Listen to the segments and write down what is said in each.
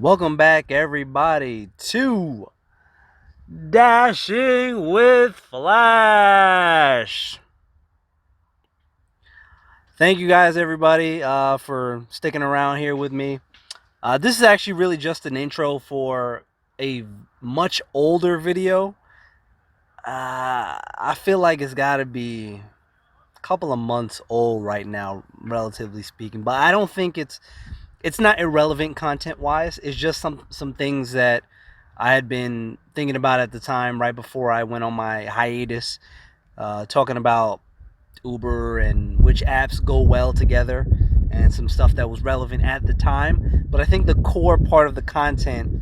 Welcome back, everybody, to Dashing with Flash. Thank you guys, everybody, for sticking around here with me. This is actually really just an intro for a much older video. I feel like it's got to be a couple of months old right now, relatively speaking. But I don't think it's not irrelevant content wise. It's just some things that I had been thinking about at the time, right before I went on my hiatus, talking about Uber and which apps go well together, and some stuff that was relevant at the time. But I think the core part of the content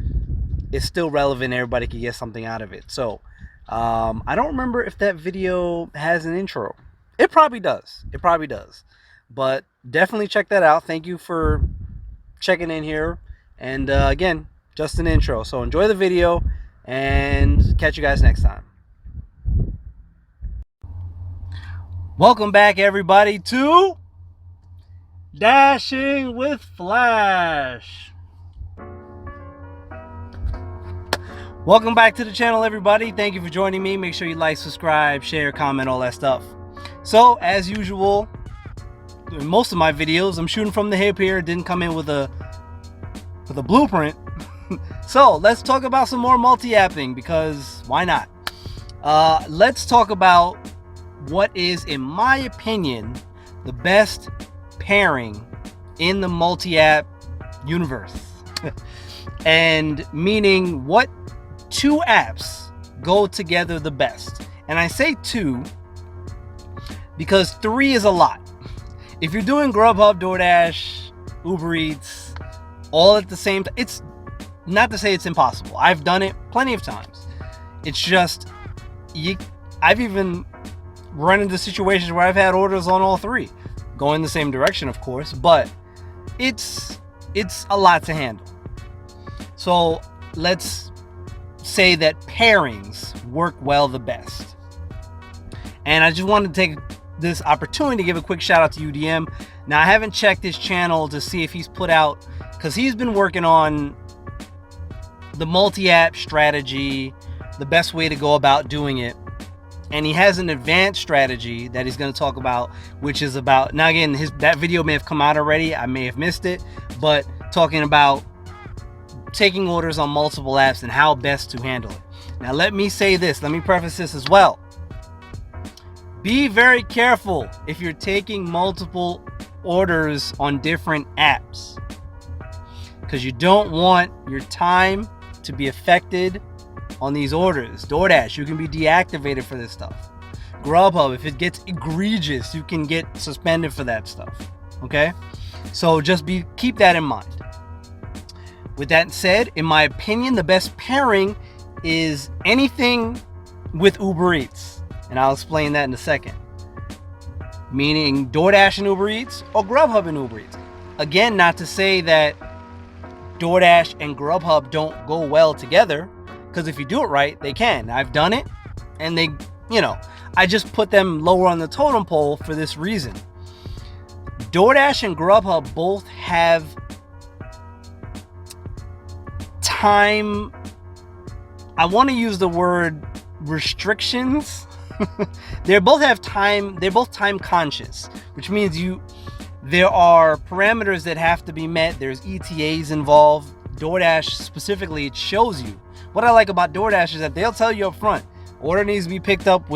is still relevant. Everybody can get something out of it. So I don't remember if that video has an intro. It probably does. It probably does. But definitely check that out. Thank you for checking in here. And again, just an intro. So enjoy the video and catch you guys next time. Welcome back, everybody, to Dashing with Flash. Welcome back to the channel, everybody. Thank you for joining me. Make sure you like, subscribe, share, comment, all that stuff. So, as usual, in most of my videos, I'm shooting from the hip here. Didn't come in with a blueprint. So, let's talk about some more multi-apping, because why not? Let's talk about what is, in my opinion, the best pairing in the multi-app universe. And meaning, what two apps go together the best? And I say two because three is a lot. If you're doing GrubHub, DoorDash, Uber Eats, all at the same time, it's not to say it's impossible. I've done it plenty of times. It's just, I've even run into situations where I've had orders on all three, going the same direction, of course, but it's a lot to handle. So let's say that pairings work well the best. And I just wanted to take this opportunity to give a quick shout out to UDM. Now, I haven't checked his channel to see if he's put out, because he's been working on the multi-app strategy, the best way to go about doing it. And he has an advanced strategy that he's going to talk about, which is about, now again, that video may have come out already. I may have missed it, but talking about taking orders on multiple apps and how best to handle it. Now, let me say this. Let me preface this as well. Be very careful if you're taking multiple orders on different apps, because you don't want your time to be affected on these orders. DoorDash, you can be deactivated for this stuff. GrubHub, if it gets egregious, you can get suspended for that stuff. Okay? So just keep that in mind. With that said, in my opinion, the best pairing is anything with Uber Eats. And I'll explain that in a second. Meaning DoorDash and Uber Eats, or GrubHub and Uber Eats. Again, not to say that DoorDash and GrubHub don't go well together, because if you do it right, they can. I've done it, and they, I just put them lower on the totem pole for this reason. DoorDash and GrubHub both have time, I want to use the word restrictions. They're both time conscious, which means there are parameters that have to be met. There's ETAs involved. DoorDash specifically, it shows you. What I like about DoorDash is that they'll tell you up front, order needs to be picked up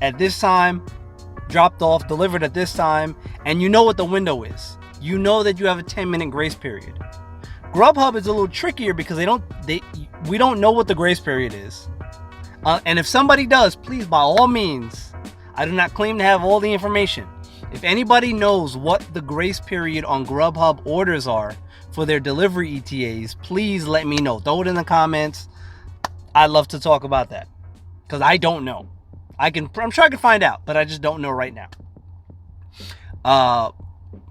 at this time, dropped off, delivered at this time, and you know what the window is. You know that you have a 10-minute grace period. GrubHub is a little trickier because we don't know what the grace period is. And if somebody does, please, by all means, I do not claim to have all the information. If anybody knows what the grace period on GrubHub orders are for their delivery ETAs, please let me know. Throw it in the comments. I'd love to talk about that, because I don't know. I'm sure I can find out, but I just don't know right now.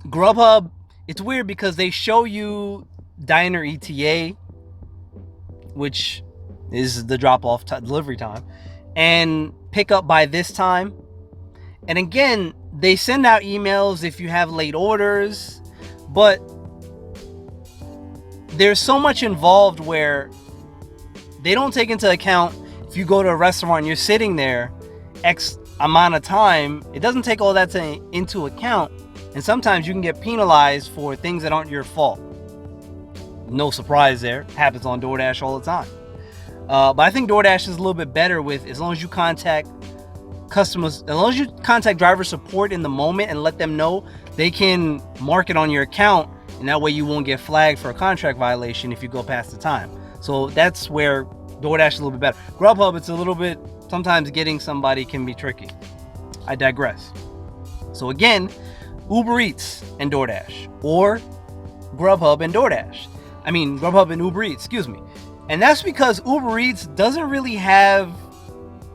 GrubHub, it's weird because they show you diner ETA, which is the drop-off delivery time, and pick up by this time. And again, they send out emails if you have late orders, but there's so much involved where they don't take into account if you go to a restaurant and you're sitting there X amount of time. It doesn't take all that into account, and sometimes you can get penalized for things that aren't your fault. No surprise there. Happens on DoorDash all the time. But I think DoorDash is a little bit better with, as long as you contact customers, as long as you contact driver support in the moment and let them know, they can mark it on your account, and that way you won't get flagged for a contract violation if you go past the time. So that's where DoorDash is a little bit better. GrubHub, it's a little bit, sometimes getting somebody can be tricky. I digress. So again, Uber Eats and DoorDash, or GrubHub and DoorDash. I mean, GrubHub and Uber Eats, excuse me. And that's because Uber Eats doesn't really have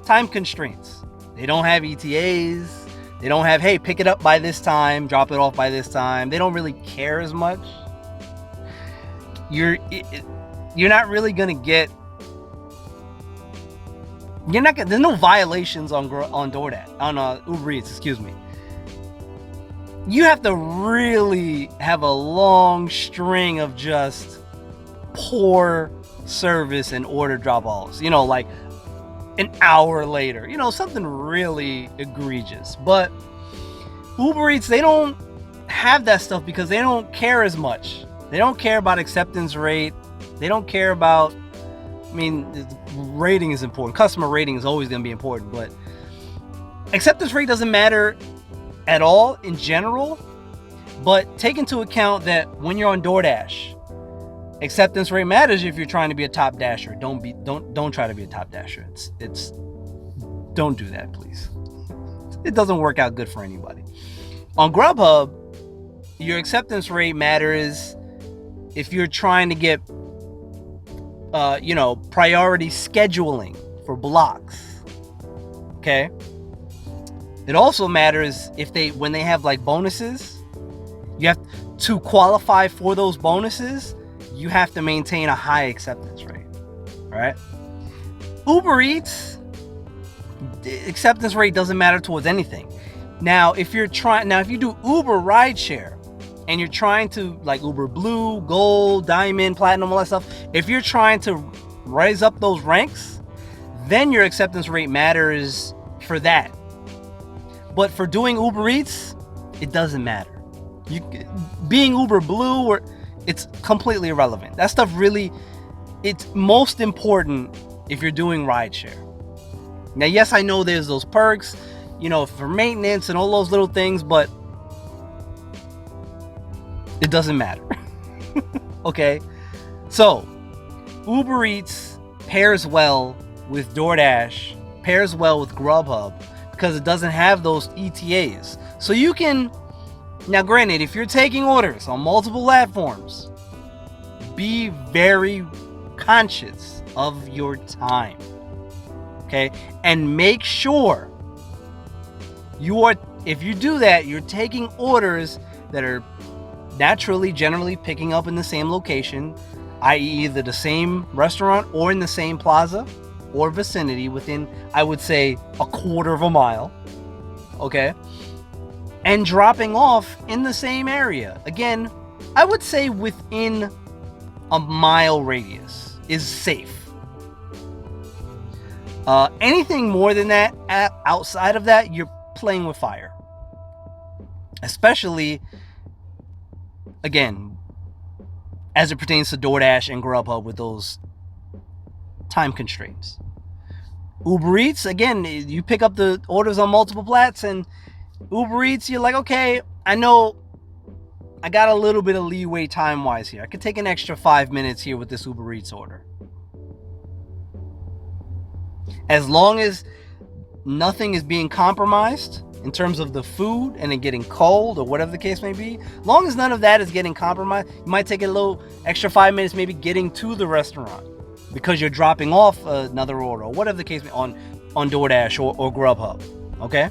time constraints. They don't have ETAs. They don't have, hey, pick it up by this time, drop it off by this time. They don't really care as much. You're not really gonna get. There's no violations on DoorDash, on Uber Eats, excuse me. You have to really have a long string of just poor service and order drop-offs, like an hour later, something really egregious. But Uber Eats, they don't have that stuff because they don't care as much. They don't care about acceptance rate. They don't care about, rating is important. Customer rating is always going to be important, but acceptance rate doesn't matter at all in general. But take into account that when you're on DoorDash, acceptance rate matters if you're trying to be a top dasher. Don't try to be a top dasher. It's don't do that, please. It doesn't work out good for anybody. On GrubHub, your acceptance rate matters if you're trying to get priority scheduling for blocks. Okay? It also matters when they have like bonuses. You have to qualify for those bonuses. You have to maintain a high acceptance rate. All right? Uber Eats, acceptance rate doesn't matter towards anything. Now, if you do Uber rideshare and you're trying to, like Uber Blue, Gold, Diamond, Platinum, all that stuff, if you're trying to raise up those ranks, then your acceptance rate matters for that. But for doing Uber Eats, it doesn't matter. Being Uber Blue, it's completely irrelevant. That stuff really, it's most important if you're doing rideshare. Now, yes, I know there's those perks, for maintenance and all those little things, but it doesn't matter. Okay? So, Uber Eats pairs well with DoorDash, pairs well with GrubHub, because it doesn't have those ETAs. So you can, now granted, if you're taking orders on multiple platforms, be very conscious of your time. Okay? And make sure if you do that, you're taking orders that are generally picking up in the same location, i.e. either the same restaurant or in the same plaza or vicinity within, I would say, a quarter of a mile. Okay? And dropping off in the same area. Again, I would say within a mile radius is safe. Anything more than that, outside of that, you're playing with fire. Especially, again, as it pertains to DoorDash and GrubHub with those time constraints. Uber Eats, again, you pick up the orders on multiple plats, and Uber Eats, you're like, okay, I know I got a little bit of leeway time-wise here. I could take an extra 5 minutes here with this Uber Eats order. As long as nothing is being compromised in terms of the food and it getting cold or whatever the case may be, as long as none of that is getting compromised, you might take a little extra 5 minutes maybe getting to the restaurant because you're dropping off another order or whatever the case may be on DoorDash or GrubHub. Okay?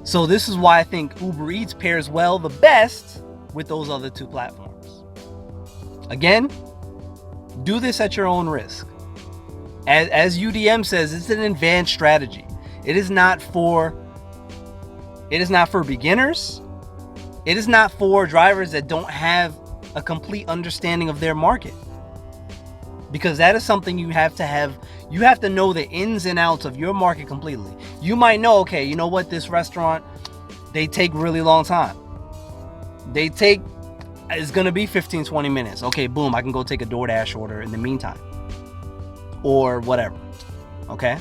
So this is why I think Uber Eats pairs well the best with those other two platforms. Again, do this at your own risk. As UDM says, it's an advanced strategy. It is not for beginners. It is not for drivers that don't have a complete understanding of their market. Because that is something you have to have. You have to know the ins and outs of your market completely. You might know, okay, you know what, this restaurant, they take really long time. It's going to be 15, 20 minutes. Okay, boom, I can go take a DoorDash order in the meantime. Or whatever. Okay?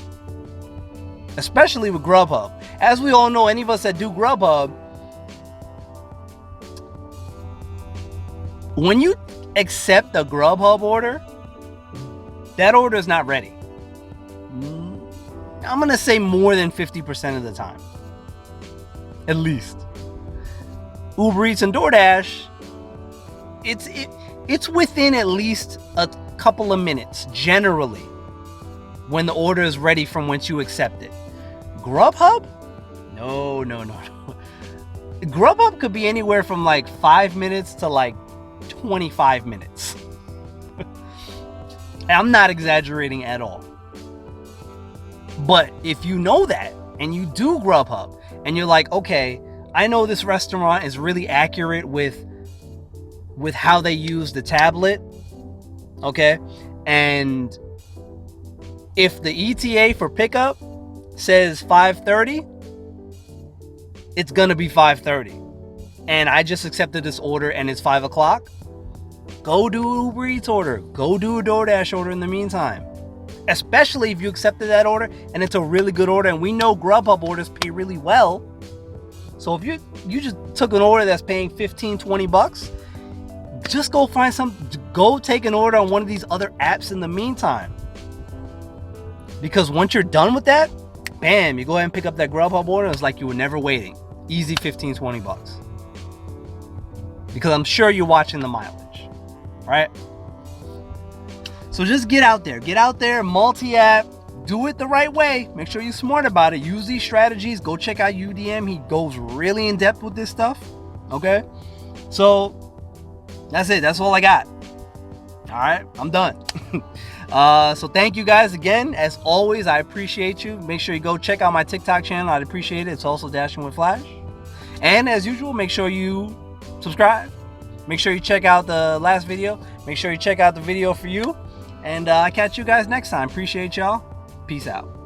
Especially with GrubHub. As we all know, any of us that do GrubHub, when you accept a GrubHub order, that order is not ready. I'm going to say more than 50% of the time. At least. Uber Eats and DoorDash, it's within at least a couple of minutes, generally, when the order is ready from once you accept it. GrubHub? No. GrubHub could be anywhere from like 5 minutes to like 25 minutes. I'm not exaggerating at all. But if you know that and you do GrubHub and you're like, okay, I know this restaurant is really accurate with how they use the tablet, okay? And if the ETA for pickup says 5:30, it's gonna be 5:30. And I just accepted this order and it's 5 o'clock. Go do an Uber Eats order. Go do a DoorDash order in the meantime. Especially if you accepted that order and it's a really good order. And we know GrubHub orders pay really well. So if you just took an order that's paying 15, 20 bucks, just go find go take an order on one of these other apps in the meantime. Because once you're done with that, bam, you go ahead and pick up that GrubHub order and it's like you were never waiting. Easy 15, 20 bucks. Because I'm sure you're watching the mileage, right? So just get out there, multi-app, do it the right way. Make sure you're smart about it. Use these strategies. Go check out UDM. He goes really in depth with this stuff. Okay? So that's it. That's all I got. All right, I'm done. So thank you guys again. As always, I appreciate you. Make sure you go check out my TikTok channel. I'd appreciate it. It's also Dashing with Flash. And as usual, make sure you subscribe. Make sure you check out the last video. Make sure you check out the video for you. And I'll catch you guys next time. Appreciate y'all. Peace out.